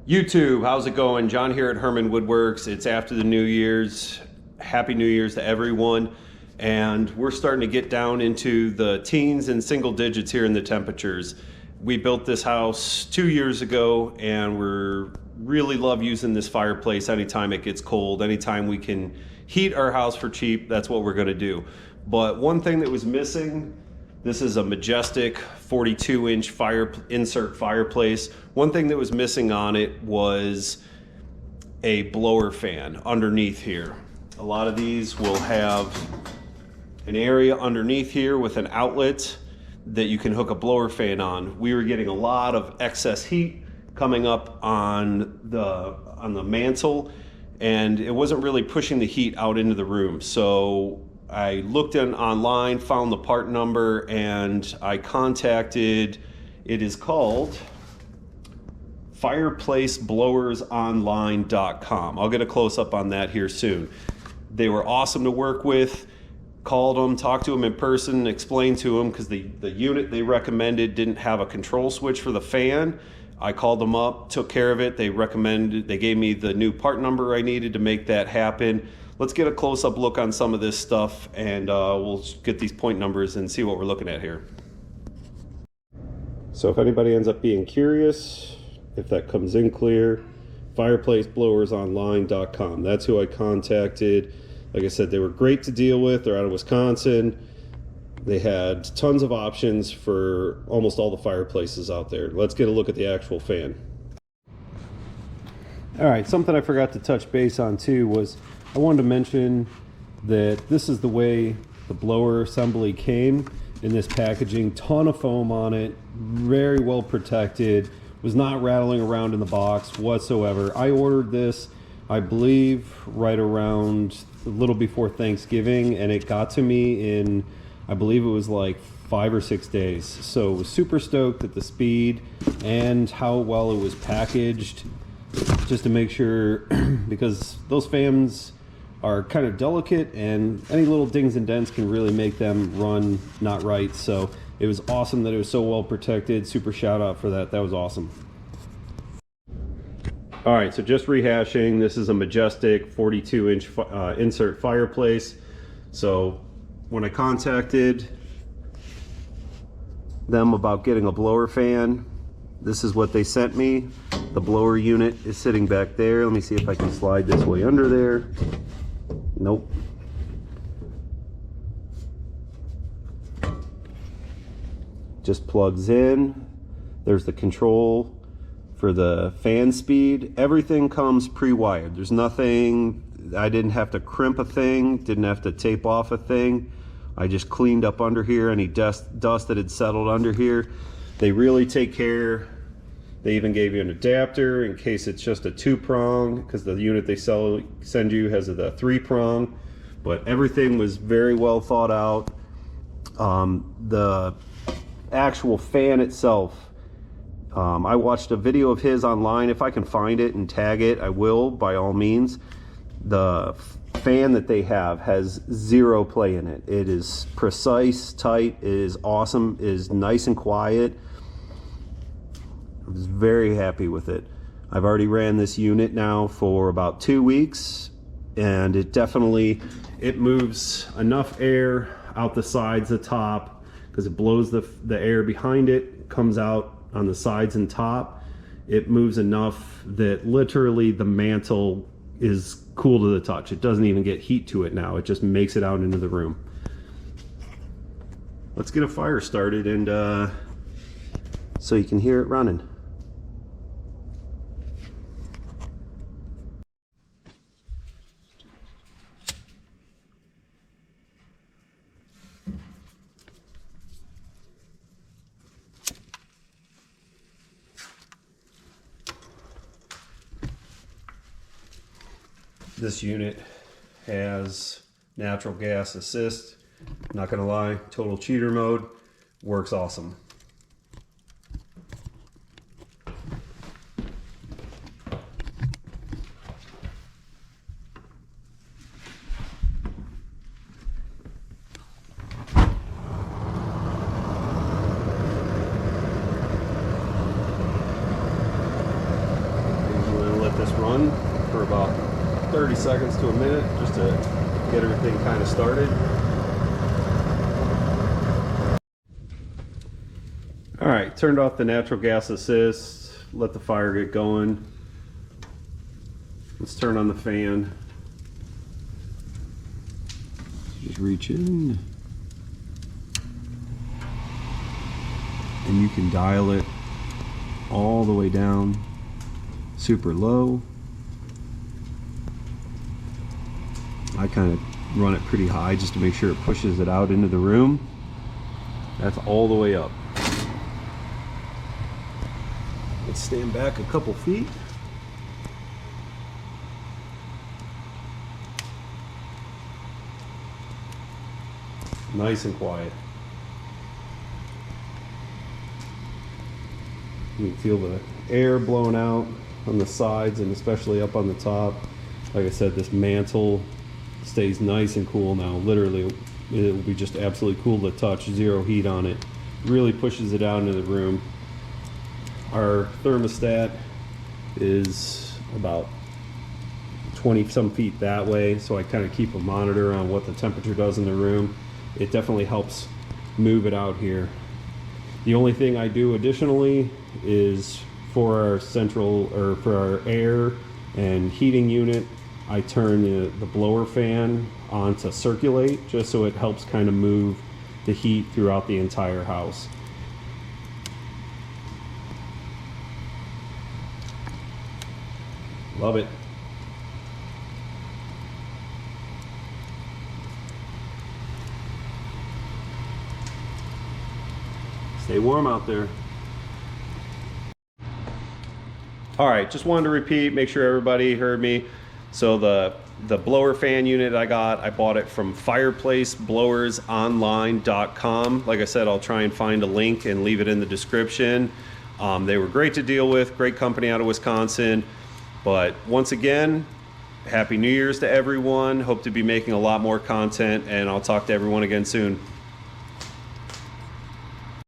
YouTube, how's it going? John here at Herman Woodworks. It's after the New Year's. Happy New Year's to everyone. And we're starting to get down into the teens and single digits here in the temperatures. We built this house 2 years ago and we're really love using this fireplace anytime it gets cold. Anytime we can heat our house for cheap, that's what we're gonna do. But one thing that was missing, this is a majestic 42-inch insert fireplace. One thing that was missing on it was a blower fan underneath here. A lot of these will have an area underneath here with an outlet that you can hook a blower fan on. We were getting a lot of excess heat coming up on the mantle, and it wasn't really pushing the heat out into the room. So I looked online, found the part number, and I contacted, it is called FireplaceBlowersOnline.com. I'll get a close-up on that here soon. They were awesome to work with. Called them, talked to them in person, explained to them, because the unit they recommended didn't have a control switch for the fan. I called them up, took care of it. They gave me the new part number I needed to make that happen. Let's get a close-up look on some of this stuff, and we'll get these point numbers and see what we're looking at here. So if anybody ends up being curious, if that comes in clear, FireplaceBlowersOnline.com. That's who I contacted. Like I said, they were great to deal with. They're out of Wisconsin. They had tons of options for almost all the fireplaces out there. Let's get a look at the actual fan. All right, something I forgot to touch base on too was I wanted to mention that this is the way the blower assembly came in this packaging. Ton of foam on it, very well protected, was not rattling around in the box whatsoever. I ordered this, I believe, right around a little before Thanksgiving, and it got to me in, I believe it was like 5 or 6 days. So I was super stoked at the speed and how well it was packaged, just to make sure, because those fans are kind of delicate and any little dings and dents can really make them run not right. So it was awesome that it was so well protected. Super shout out for that. That was awesome. All right, so just rehashing, this is a majestic 42-inch insert fireplace. So when I contacted them about getting a blower fan, this is what they sent me. The blower unit is sitting back there. Let me see if I can slide this way under there. Nope. Just plugs in. There's the control for the fan speed. Everything comes pre-wired. There's nothing, I didn't have to crimp a thing, didn't have to tape off a thing. I just cleaned up under here, any dust that had settled under here. They really take care. They even gave you an adapter in case it's just a 2-prong, because the unit they send you has the 3-prong. But everything was very well thought out. The actual fan itself, I watched a video of his online. If I can find it and tag it, I will, by all means. The fan that they have has zero play in it. It is precise, tight, it is awesome, it is nice and quiet. I was very happy with it. I've already ran this unit now for about 2 weeks, and it moves enough air out the sides, the top, because it blows the air behind it, comes out on the sides and top. It moves enough that literally the mantle is cool to the touch. It doesn't even get heat to it now. It just makes it out into the room. Let's get a fire started, and so you can hear it running. This unit has natural gas assist. Not gonna lie, total cheater mode, works awesome. this run for about 30 seconds to a minute just to get everything kind of started. All right, turned off the natural gas assist, let the fire get going. Let's turn on the fan. Just reach in and you can dial it all the way down, super low. I kind of run it pretty high just to make sure it pushes it out into the room. That's all the way up. Let's stand back a couple feet. Nice and quiet. You can feel the air blowing out on the sides and especially up on the top. Like I said, this mantle stays nice and cool now. Literally, it will be just absolutely cool to touch. Zero heat on it. Really pushes it out into the room. Our thermostat is about 20 some feet that way, so I kind of keep a monitor on what the temperature does in the room. It definitely helps move it out here. The only thing I do additionally is for our central, or for our air and heating unit, I turn the blower fan on to circulate, just so it helps kind of move the heat throughout the entire house. Love it. Stay warm out there. All right, just wanted to repeat, make sure everybody heard me. So the blower fan unit I bought it from fireplaceblowersonline.com. Like I said, I'll try and find a link and leave it in the description. They were great to deal with, great company out of Wisconsin. But once again, Happy New Year's to everyone. Hope to be making a lot more content, and I'll talk to everyone again soon.